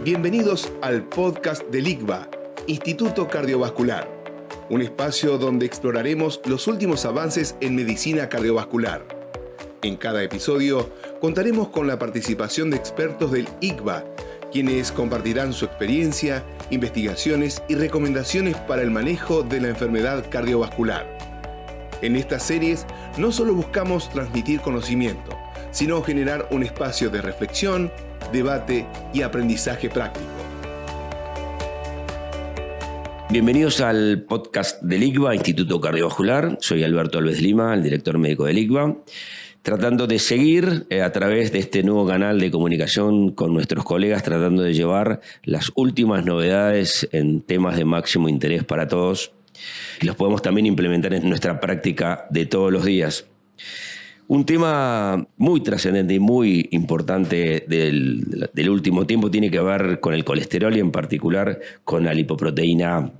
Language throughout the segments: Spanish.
Bienvenidos al podcast del ICVA, Instituto Cardiovascular, un espacio donde exploraremos los últimos avances en medicina cardiovascular. En cada episodio contaremos con la participación de expertos del ICVA, quienes compartirán su experiencia, investigaciones y recomendaciones para el manejo de la enfermedad cardiovascular. En estas series no solo buscamos transmitir conocimiento, sino generar un espacio de reflexión, debate y aprendizaje práctico. Bienvenidos al podcast del ICVA, Instituto Cardiovascular. Soy Alberto Alves Lima, el director médico del ICVA, tratando de seguir a través de este nuevo canal de comunicación con nuestros colegas, tratando de llevar las últimas novedades en temas de máximo interés para todos y los podemos también implementar en nuestra práctica de todos los días. Un tema muy trascendente y muy importante del último tiempo tiene que ver con el colesterol y en particular con la lipoproteína A.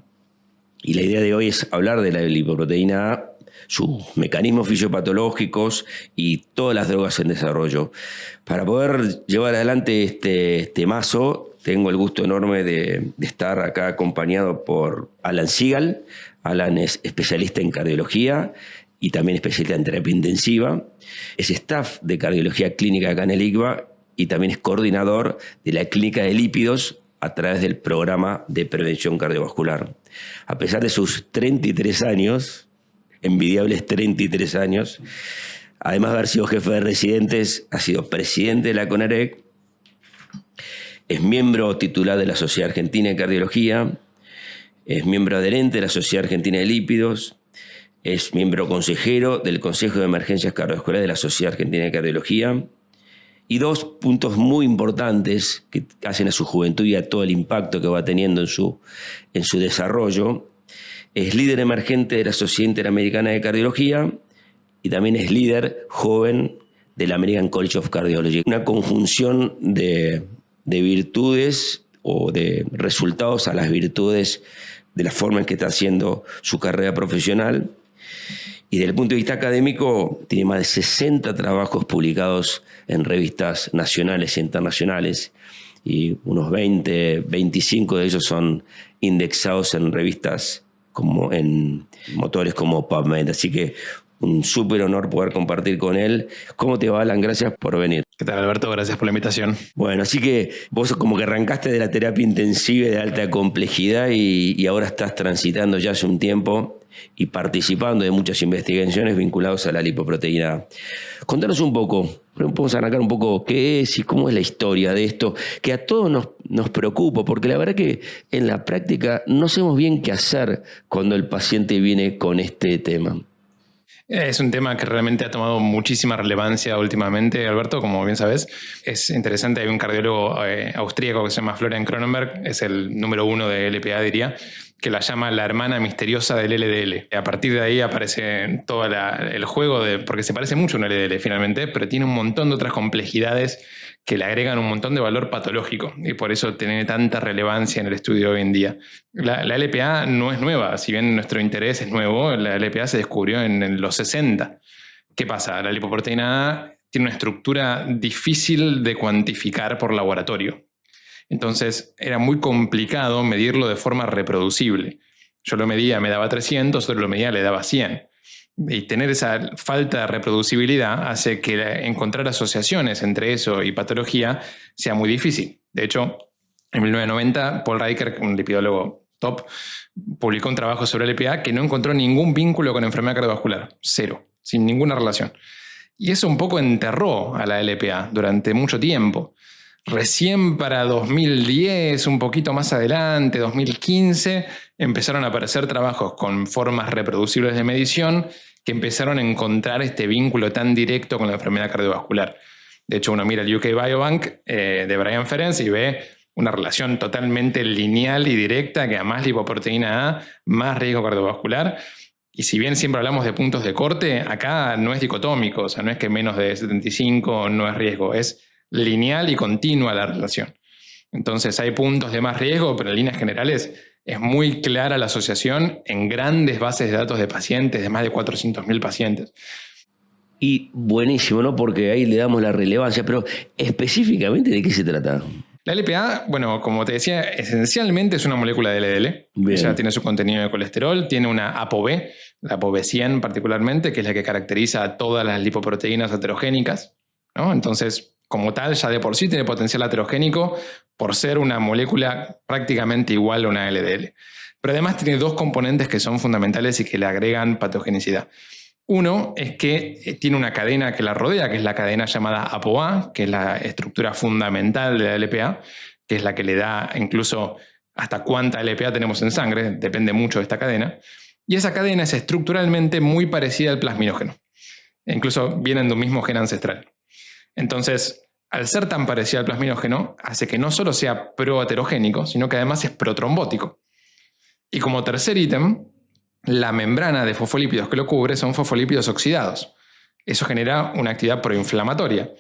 Y la idea de hoy es hablar de la lipoproteína A, sus mecanismos fisiopatológicos y todas las drogas en desarrollo. Para poder llevar adelante este temazo, tengo el gusto enorme de estar acá acompañado por Alan Segal. Alan es especialista en cardiología y también especialista en terapia intensiva. Es staff de cardiología clínica acá en el ICVA y también es coordinador de la clínica de lípidos a través del programa de prevención cardiovascular. A pesar de sus 33 años, envidiables 33 años, además de haber sido jefe de residentes, ha sido presidente de la CONAREC, es miembro titular de la Sociedad Argentina de Cardiología, es miembro adherente de la Sociedad Argentina de Lípidos, es miembro consejero del Consejo de Emergencias Cardiovasculares de la Sociedad Argentina de Cardiología. Y dos puntos muy importantes que hacen a su juventud y a todo el impacto que va teniendo en su desarrollo. Es líder emergente de la Sociedad Interamericana de Cardiología y también es líder joven de la American College of Cardiology. Una conjunción de virtudes o de resultados a las virtudes de la forma en que está haciendo su carrera profesional. Y desde el punto de vista académico, tiene más de 60 trabajos publicados en revistas nacionales e internacionales y unos 25 de ellos son indexados en revistas como en motores como PubMed. Así que un súper honor poder compartir con él. ¿Cómo te va, Alan? Gracias por venir. ¿Qué tal, Alberto? Gracias por la invitación. Bueno, así que vos como que arrancaste de la terapia intensiva y de alta complejidad y ahora estás transitando ya hace un tiempo y participando de muchas investigaciones vinculadas a la lipoproteína A. Contanos un poco, podemos arrancar un poco qué es y cómo es la historia de esto, que a todos nos preocupa, porque la verdad que en la práctica no sabemos bien qué hacer cuando el paciente viene con este tema. Es un tema que realmente ha tomado muchísima relevancia últimamente, Alberto, como bien sabes. Es interesante, hay un cardiólogo austríaco que se llama Florian Cronenberg, es el número 1 de LPA, diría, que la llama la hermana misteriosa del LDL. A partir de ahí aparece todo el juego, porque se parece mucho a un LDL finalmente, pero tiene un montón de otras complejidades que le agregan un montón de valor patológico y por eso tiene tanta relevancia en el estudio hoy en día. La LPA no es nueva, si bien nuestro interés es nuevo, la LPA se descubrió en los 60. ¿Qué pasa? La lipoproteína A tiene una estructura difícil de cuantificar por laboratorio. Entonces era muy complicado medirlo de forma reproducible. Yo lo medía, me daba 300, otro lo medía, le daba 100. Y tener esa falta de reproducibilidad hace que encontrar asociaciones entre eso y patología sea muy difícil. De hecho, en 1990, Paul Reicher, un lipidólogo top, publicó un trabajo sobre LPA que no encontró ningún vínculo con enfermedad cardiovascular. Cero, sin ninguna relación. Y eso un poco enterró a la LPA durante mucho tiempo. Recién para 2010, un poquito más adelante, 2015, empezaron a aparecer trabajos con formas reproducibles de medición que empezaron a encontrar este vínculo tan directo con la enfermedad cardiovascular. De hecho, uno mira el UK Biobank de Brian Ferencz y ve una relación totalmente lineal y directa que a más lipoproteína A, más riesgo cardiovascular. Y si bien siempre hablamos de puntos de corte, acá no es dicotómico, o sea, no es que menos de 75 no es riesgo, es lineal y continua la relación. Entonces hay puntos de más riesgo, pero en líneas generales es muy clara la asociación en grandes bases de datos de pacientes, de más de 400.000 pacientes. Y buenísimo, ¿no? Porque ahí le damos la relevancia, pero específicamente ¿de qué se trata? La LPA, bueno, como te decía, esencialmente es una molécula de LDL. Bien. Ella tiene su contenido de colesterol, tiene una ApoB, la ApoB100 particularmente, que es la que caracteriza a todas las lipoproteínas aterogénicas, ¿no? Entonces, como tal, ya de por sí tiene potencial aterogénico por ser una molécula prácticamente igual a una LDL. Pero además tiene dos componentes que son fundamentales y que le agregan patogenicidad. Uno es que tiene una cadena que la rodea, que es la cadena llamada ApoA, que es la estructura fundamental de la LPA, que es la que le da incluso hasta cuánta LPA tenemos en sangre, depende mucho de esta cadena. Y esa cadena es estructuralmente muy parecida al plasminógeno. E incluso vienen de un mismo gen ancestral. Entonces, al ser tan parecida al plasminógeno, hace que no solo sea proaterogénico, sino que además es protrombótico. Y como tercer ítem, la membrana de fosfolípidos que lo cubre son fosfolípidos oxidados. Eso genera una actividad proinflamatoria.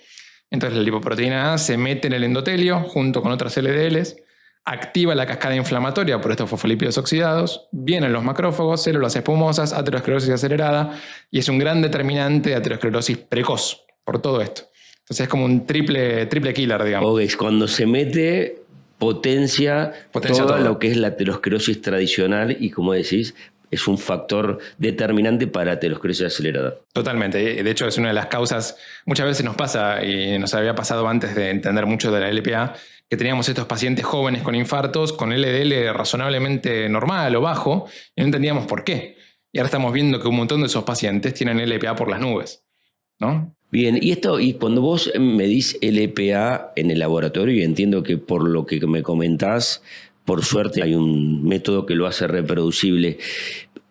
Entonces la lipoproteína A se mete en el endotelio junto con otras LDLs, activa la cascada inflamatoria por estos fosfolípidos oxidados, vienen los macrófagos, células espumosas, aterosclerosis acelerada, y es un gran determinante de aterosclerosis precoz por todo esto. Entonces es como un triple killer, digamos. Ok, cuando se mete, potencia todo lo que es la aterosclerosis tradicional y, como decís, es un factor determinante para aterosclerosis acelerada. Totalmente. De hecho, es una de las causas, muchas veces nos pasa, y nos había pasado antes de entender mucho de la LPA, que teníamos estos pacientes jóvenes con infartos, con LDL razonablemente normal o bajo, y no entendíamos por qué. Y ahora estamos viendo que un montón de esos pacientes tienen LPA por las nubes, ¿no? Bien, y cuando vos medís LPA en el laboratorio, y entiendo que por lo que me comentás, por suerte hay un método que lo hace reproducible.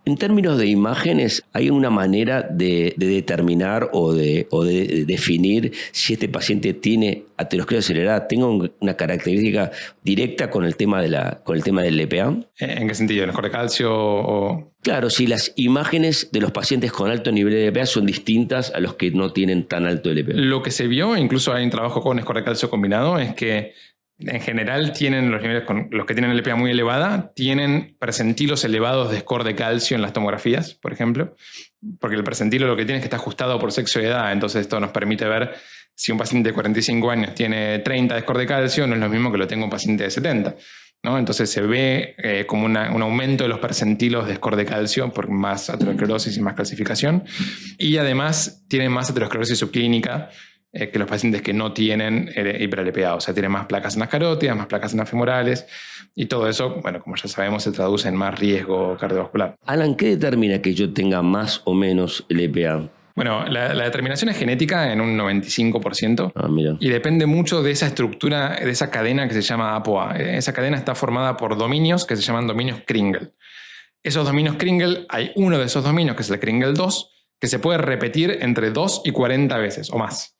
En términos de imágenes, ¿hay una manera de determinar o de definir si este paciente tiene aterosclerosis acelerada? ¿Tengo una característica directa con el tema del LPA? ¿En qué sentido? ¿En el score de calcio o...? Claro, si las imágenes de los pacientes con alto nivel de LPA son distintas a los que no tienen tan alto LPA. Lo que se vio, incluso hay un trabajo con score de calcio combinado, es que en general tienen los niveles, los que tienen LPA muy elevada, tienen percentilos elevados de score de calcio en las tomografías, por ejemplo, porque el percentilo lo que tiene es que está ajustado por sexo y edad, entonces esto nos permite ver si un paciente de 45 años tiene 30 de score de calcio, no es lo mismo que lo tenga un paciente de 70, ¿no? Entonces se ve como un aumento de los percentilos de score de calcio por más aterosclerosis y más calcificación, y además tienen más aterosclerosis subclínica que los pacientes que no tienen hiper-LPA, o sea, tienen más placas en las carótidas, más placas en las femorales, y todo eso, bueno, como ya sabemos, se traduce en más riesgo cardiovascular. Alan, ¿qué determina que yo tenga más o menos LPA? Bueno, la determinación es genética en un 95%, Mira. Y depende mucho de esa estructura, de esa cadena que se llama ApoA. Esa cadena está formada por dominios que se llaman dominios Kringle. Esos dominios Kringle, hay uno de esos dominios, que es el Kringle 2, que se puede repetir entre 2 y 40 veces o más.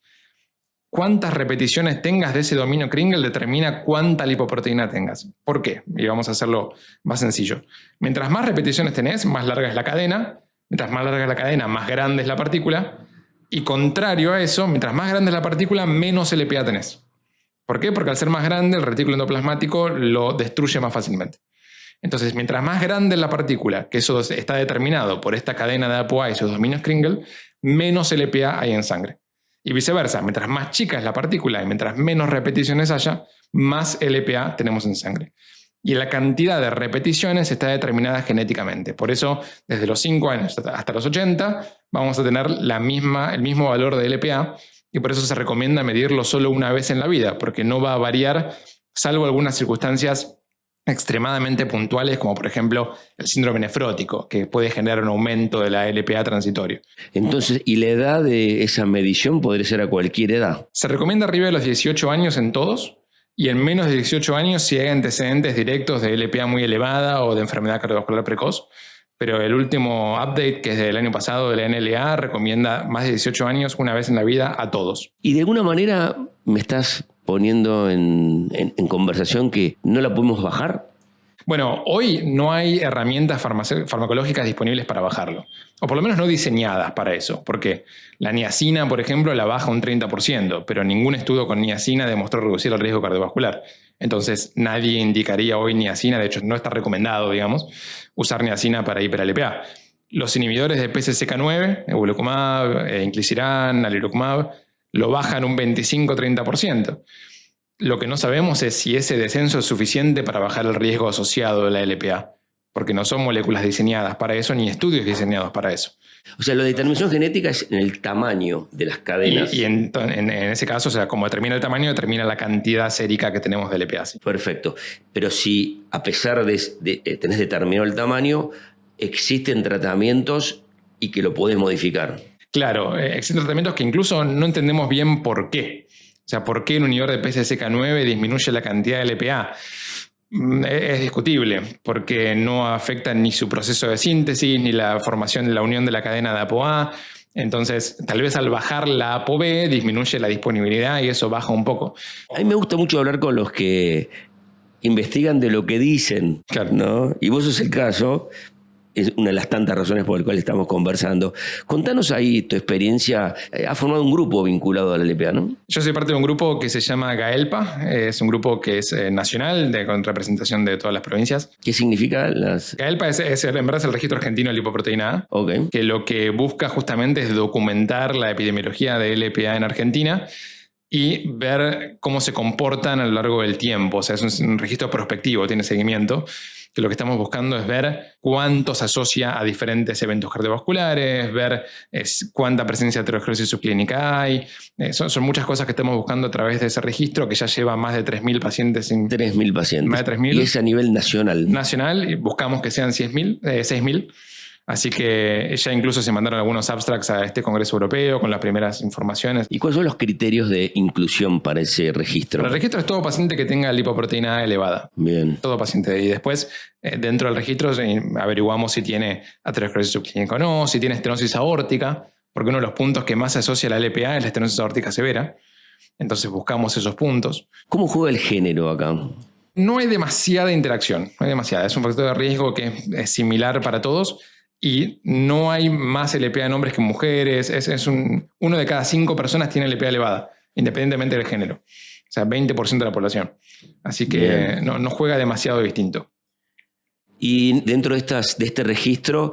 Cuántas repeticiones tengas de ese dominio Kringle determina cuánta lipoproteína tengas. ¿Por qué? Y vamos a hacerlo más sencillo. Mientras más repeticiones tenés, más larga es la cadena. Mientras más larga es la cadena, más grande es la partícula. Y contrario a eso, mientras más grande es la partícula, menos LPA tenés. ¿Por qué? Porque al ser más grande, el retículo endoplasmático lo destruye más fácilmente. Entonces, mientras más grande es la partícula, que eso está determinado por esta cadena de ApoA y sus dominios Kringle, menos LPA hay en sangre. Y viceversa, mientras más chica es la partícula y mientras menos repeticiones haya, más LPA tenemos en sangre. Y la cantidad de repeticiones está determinada genéticamente. Por eso, desde los 5 años hasta los 80, vamos a tener el mismo valor de LPA, y por eso se recomienda medirlo solo una vez en la vida, porque no va a variar, salvo algunas circunstancias extremadamente puntuales, como por ejemplo el síndrome nefrótico, que puede generar un aumento de la LPA transitorio. Entonces, ¿y la edad de esa medición podría ser a cualquier edad? Se recomienda arriba de los 18 años en todos, y en menos de 18 años si hay antecedentes directos de LPA muy elevada o de enfermedad cardiovascular precoz. Pero el último update, que es del año pasado de la NLA, recomienda más de 18 años una vez en la vida a todos. Y de alguna manera me estás poniendo en conversación que no la podemos bajar. Bueno, hoy no hay herramientas farmacológicas disponibles para bajarlo, o por lo menos no diseñadas para eso, porque la niacina, por ejemplo, la baja un 30%, pero ningún estudio con niacina demostró reducir el riesgo cardiovascular. Entonces nadie indicaría hoy niacina, de hecho no está recomendado, digamos, usar niacina para hiper-LPA. Los inhibidores de PCSK9, evolocumab, inclisiran, alirocumab, lo bajan un 25-30%. Lo que no sabemos es si ese descenso es suficiente para bajar el riesgo asociado de la LPA, porque no son moléculas diseñadas para eso ni estudios diseñados para eso. O sea, la determinación genética es en el tamaño de las cadenas. Y en ese caso, o sea, como determina el tamaño, determina la cantidad sérica que tenemos de LPA. ¿Sí? Perfecto. Pero si a pesar de tenés determinado el tamaño, existen tratamientos y que lo podés modificar. Claro, existen tratamientos que incluso no entendemos bien por qué. O sea, ¿por qué el inhibidor de PCSK9 disminuye la cantidad de LPA? Es discutible, porque no afecta ni su proceso de síntesis, ni la formación, la unión de la cadena de ApoA. Entonces, tal vez al bajar la ApoB disminuye la disponibilidad y eso baja un poco. A mí me gusta mucho hablar con los que investigan de lo que dicen, Claro. ¿no? Y vos sos el caso. Es una de las tantas razones por las cuales estamos conversando. Contanos ahí tu experiencia. Has formado un grupo vinculado a la LPA, ¿no? Yo soy parte de un grupo que se llama GAELPA. Es un grupo que es nacional, con representación de todas las provincias. ¿Qué significa las...? GAELPA en verdad es el registro argentino de lipoproteína A, Ok. que lo que busca justamente es documentar la epidemiología de LPA en Argentina y ver cómo se comportan a lo largo del tiempo. O sea, es un registro prospectivo, tiene seguimiento, que lo que estamos buscando es ver cuánto se asocia a diferentes eventos cardiovasculares, ver cuánta presencia de aterosclerosis subclínica hay. Son muchas cosas que estamos buscando a través de ese registro, que ya lleva más de 3.000 pacientes. 3.000 pacientes. Más de 3.000. Y es a nivel nacional. Nacional, y buscamos que sean 6.000. Así que ya incluso se mandaron algunos abstracts a este Congreso Europeo con las primeras informaciones. ¿Y cuáles son los criterios de inclusión para ese registro? El registro es todo paciente que tenga lipoproteína A elevada. Bien. Todo paciente. Y después, dentro del registro, averiguamos si tiene aterosclerosis subclínica o no, si tiene estenosis aórtica, porque uno de los puntos que más se asocia a la LPA es la estenosis aórtica severa. Entonces buscamos esos puntos. ¿Cómo juega el género acá? No hay demasiada interacción, no hay demasiada. Es un factor de riesgo que es similar para todos. Y no hay más LPA en hombres que en mujeres. Uno de cada 5 personas tiene LPA elevada, independientemente del género. O sea, 20% de la población. Así que no juega demasiado distinto. Y dentro de este registro,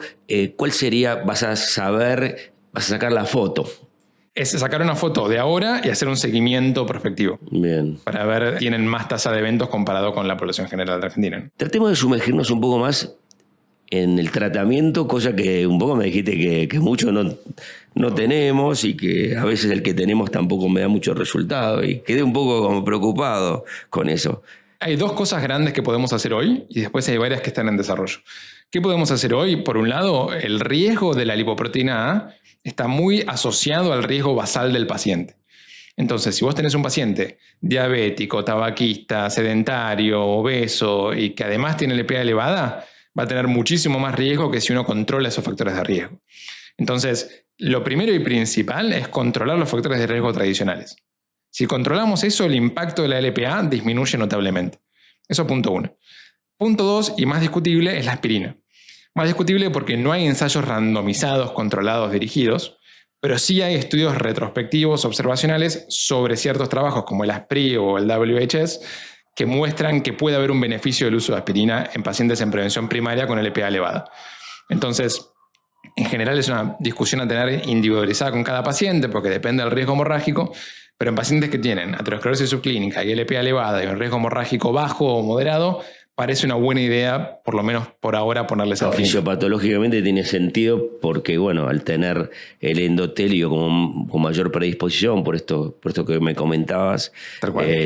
¿cuál sería? Vas a sacar la foto. Es sacar una foto de ahora y hacer un seguimiento prospectivo. Bien. Para ver si tienen más tasa de eventos comparado con la población general de Argentina. Tratemos de sumergirnos un poco más en el tratamiento, cosa que un poco me dijiste que mucho no tenemos y que a veces el que tenemos tampoco me da mucho resultado y quedé un poco como preocupado con eso. Hay 2 cosas grandes que podemos hacer hoy y después hay varias que están en desarrollo. ¿Qué podemos hacer hoy? Por un lado, el riesgo de la lipoproteína A está muy asociado al riesgo basal del paciente. Entonces, si vos tenés un paciente diabético, tabaquista, sedentario, obeso y que además tiene LPA elevada, va a tener muchísimo más riesgo que si uno controla esos factores de riesgo. Entonces, lo primero y principal es controlar los factores de riesgo tradicionales. Si controlamos eso, el impacto de la LPA disminuye notablemente. Eso es punto 1. Punto 2, y más discutible, es la aspirina. Más discutible porque no hay ensayos randomizados, controlados, dirigidos, pero sí hay estudios retrospectivos, observacionales, sobre ciertos trabajos como el ASPRI o el WHS, que muestran que puede haber un beneficio del uso de aspirina en pacientes en prevención primaria con LPA elevada. Entonces, en general es una discusión a tener individualizada con cada paciente porque depende del riesgo hemorrágico, pero en pacientes que tienen aterosclerosis subclínica y LPA elevada y un riesgo hemorrágico bajo o moderado, parece una buena idea, por lo menos por ahora, ponerles al fin. Fisiopatológicamente tiene sentido porque, bueno, al tener el endotelio con mayor predisposición, por esto que me comentabas,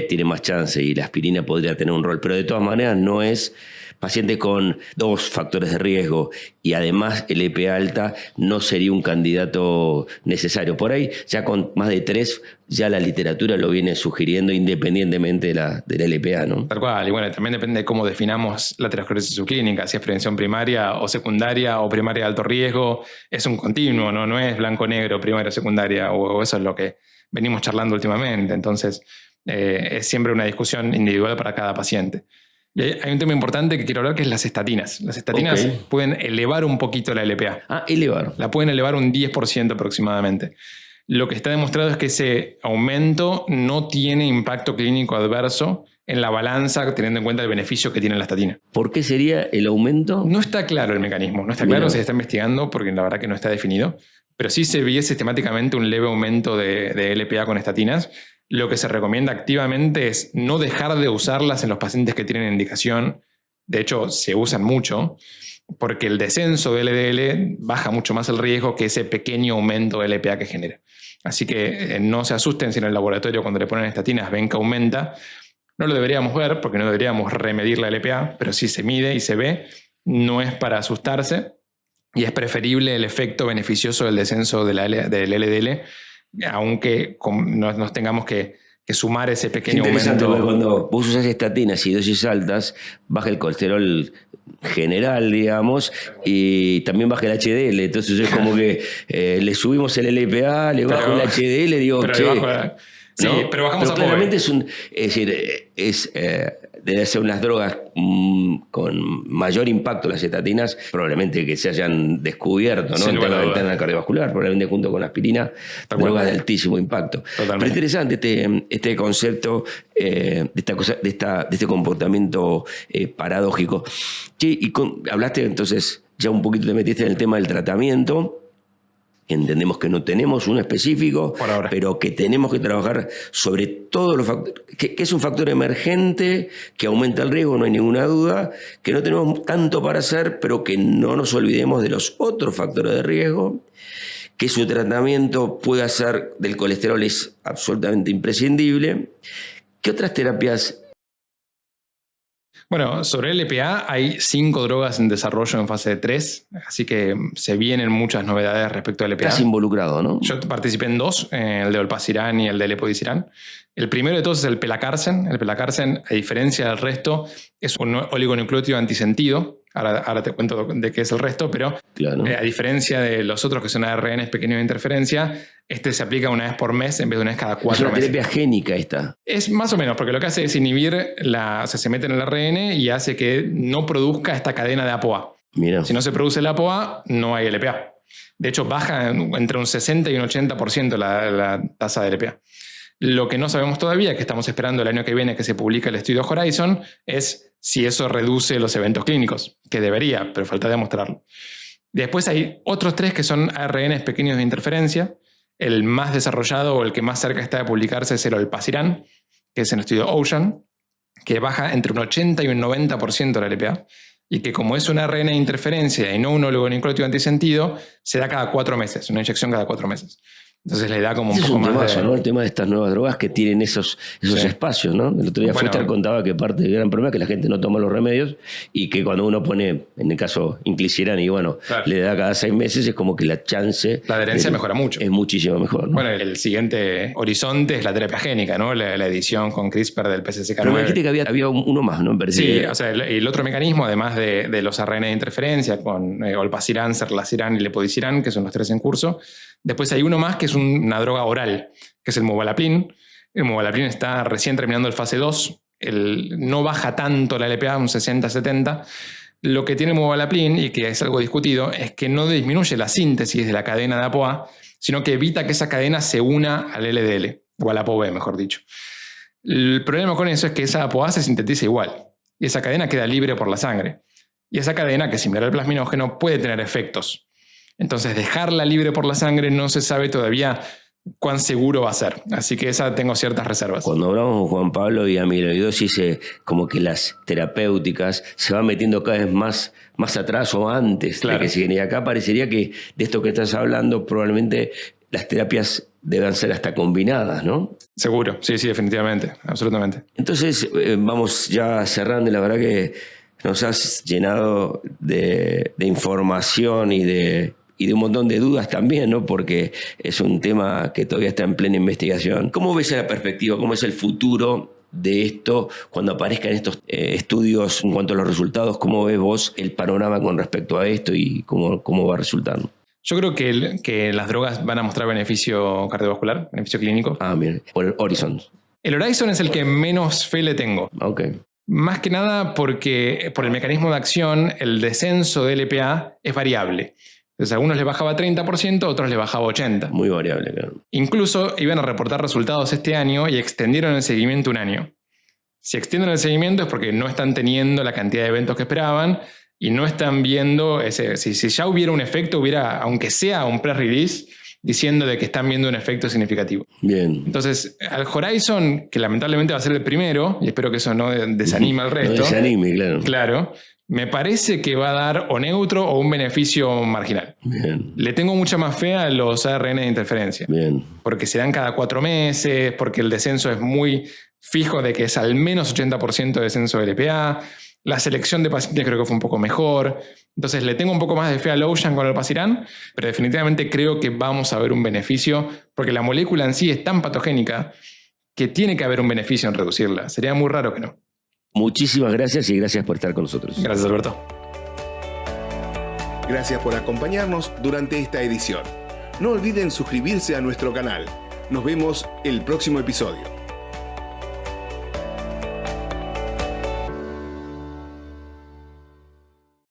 tiene más chance y la aspirina podría tener un rol. Pero de todas maneras no es paciente con 2 factores de riesgo y además LPA alta no sería un candidato necesario. Por ahí, ya con más de 3, ya la literatura lo viene sugiriendo independientemente de la LPA, ¿no? Tal cual. Y bueno, también depende de cómo definamos la aterosclerosis subclínica, si es prevención primaria o secundaria o primaria de alto riesgo. Es un continuo, no es blanco-negro, primaria o secundaria, o eso es lo que venimos charlando últimamente. Entonces, es siempre una discusión individual para cada paciente. Y hay un tema importante que quiero hablar, que es las estatinas. Las estatinas pueden elevar un poquito la LPA. Elevar. La pueden elevar un 10% aproximadamente. Lo que está demostrado es que ese aumento no tiene impacto clínico adverso en la balanza, teniendo en cuenta el beneficio que tiene la estatina. ¿Por qué sería el aumento? No está claro el mecanismo, no está claro, se está investigando porque la verdad que no está definido, pero sí se veía sistemáticamente un leve aumento de LPA con estatinas, lo que se recomienda activamente es no dejar de usarlas en los pacientes que tienen indicación. De hecho, se usan mucho porque el descenso de LDL baja mucho más el riesgo que ese pequeño aumento de LPA que genera. Así que no se asusten si en el laboratorio cuando le ponen estatinas ven que aumenta. No lo deberíamos ver porque no deberíamos remedir la LPA, pero si se mide y se ve, no es para asustarse y es preferible el efecto beneficioso del descenso del LDL, aunque nos tengamos que sumar ese pequeño interesante aumento. Porque cuando vos usas estatinas y dosis altas, baja el colesterol general, digamos, y también baja el HDL. Entonces es como que le subimos el LPA, le bajo el HDL, digo, pero che. sí, ¿no? pero bajamos pero a claramente debe ser unas drogas con mayor impacto las estatinas, probablemente que se hayan descubierto, ¿no? En tema interna cardiovascular, probablemente junto con la aspirina, drogas de altísimo impacto. Totalmente. Pero interesante este concepto de este comportamiento paradójico. Sí, hablaste entonces, ya un poquito te metiste en el tema del tratamiento. Entendemos que no tenemos uno específico, pero que tenemos que trabajar sobre todos los factores, que es un factor emergente, que aumenta el riesgo, no hay ninguna duda, que no tenemos tanto para hacer, pero que no nos olvidemos de los otros factores de riesgo, que su tratamiento puede hacer del colesterol es absolutamente imprescindible. ¿Qué otras terapias? Bueno, sobre el LPA hay 5 drogas en desarrollo en fase 3, así que se vienen muchas novedades respecto al LPA. Estás involucrado, ¿no? Yo participé en 2, el de Olpasiran y el de Lepodisiran. El primero de todos es el Pelacarsen. El Pelacarsen, a diferencia del resto, es un oligonucleótido antisentido. Ahora te cuento de qué es el resto, pero claro. A diferencia de los otros que son ARNs pequeños de interferencia, este se aplica una vez por mes en vez de una vez cada 4 meses. Es una terapia génica esta. Es más o menos, porque lo que hace es inhibir, se mete en el ARN y hace que no produzca esta cadena de ApoA. Mira. Si no se produce el ApoA, no hay LPA. De hecho, baja entre un 60 y un 80% la tasa de LPA. Lo que no sabemos todavía, que estamos esperando el año que viene que se publique el estudio Horizon, es si eso reduce los eventos clínicos, que debería, pero falta demostrarlo. Después hay otros 3 que son ARNs pequeños de interferencia. El más desarrollado o el que más cerca está de publicarse es el Olpasiran, que es en el estudio Ocean, que baja entre un 80 y un 90% la LPA, y que como es un ARN de interferencia y no un oligonucleótido antisentido, se da cada 4 meses, una inyección cada 4 meses. Entonces le da como un poco más temazo, ¿no? El tema de estas nuevas drogas que tienen esos espacios, ¿no? El otro día Foster contaba que parte del gran problema es que la gente no toma los remedios y que cuando uno pone, en el caso Inclisiran, y le da cada 6 meses, es como que la chance... La adherencia mejora mucho. Es muchísimo mejor, ¿no? Bueno, el siguiente horizonte es la terapia génica, ¿no? La edición con CRISPR del PCSK9. Pero me dijiste que había uno más, ¿no? Sí, o sea, el otro mecanismo, además de los ARN de interferencia, con Olpasiran, Serlasiran y Lepodisiran, que son los 3 en curso. Después hay uno más que es una droga oral, que es el Movalaplin. El Movalaplin está recién terminando el fase 2. No baja tanto la LPA, un 60-70. Lo que tiene el Movalaplin, y que es algo discutido, es que no disminuye la síntesis de la cadena de ApoA, sino que evita que esa cadena se una al LDL, o al ApoB, mejor dicho. El problema con eso es que esa ApoA se sintetiza igual, y esa cadena queda libre por la sangre. Y esa cadena, que es similar al plasminógeno, puede tener efectos. Entonces, dejarla libre por la sangre no se sabe todavía cuán seguro va a ser. Así que esa tengo ciertas reservas. Cuando hablamos con Juan Pablo y amiloidosis, como que las terapéuticas se van metiendo cada vez más atrás o antes de que siguen. Y acá parecería que de esto que estás hablando, probablemente las terapias deben ser hasta combinadas, ¿no? Seguro, sí, definitivamente, absolutamente. Entonces, vamos ya cerrando, y la verdad que nos has llenado de información y de un montón de dudas también, ¿no? Porque es un tema que todavía está en plena investigación. ¿Cómo ves la perspectiva? ¿Cómo es el futuro de esto cuando aparezcan estos estudios en cuanto a los resultados? ¿Cómo ves vos el panorama con respecto a esto y cómo va resultando? Yo creo que las drogas van a mostrar beneficio cardiovascular, beneficio clínico. Bien. Por el Horizon. El Horizon es el que menos fe le tengo. Ok. Más que nada porque por el mecanismo de acción, el descenso de LPA es variable. Entonces, a algunos le bajaba 30%, a otros le bajaba 80%. Muy variable, claro. Incluso iban a reportar resultados este año y extendieron el seguimiento un año. Si extienden el seguimiento es porque no están teniendo la cantidad de eventos que esperaban y no están viendo si ya hubiera un efecto, aunque sea un press release, diciendo de que están viendo un efecto significativo. Bien. Entonces, al Horizon, que lamentablemente va a ser el primero, y espero que eso no desanime al resto. No desanime, claro. Claro. Me parece que va a dar o neutro o un beneficio marginal. Bien. Le tengo mucha más fe a los ARN de interferencia. Bien. Porque se dan cada 4 meses, porque el descenso es muy fijo de que es al menos 80% de descenso de LPA. La selección de pacientes creo que fue un poco mejor. Entonces le tengo un poco más de fe al Ocean con el Olpasiran, pero definitivamente creo que vamos a ver un beneficio, porque la molécula en sí es tan patogénica que tiene que haber un beneficio en reducirla. Sería muy raro que no. Muchísimas gracias y gracias por estar con nosotros. Gracias, Alberto. Gracias por acompañarnos durante esta edición. No olviden suscribirse a nuestro canal. Nos vemos el próximo episodio.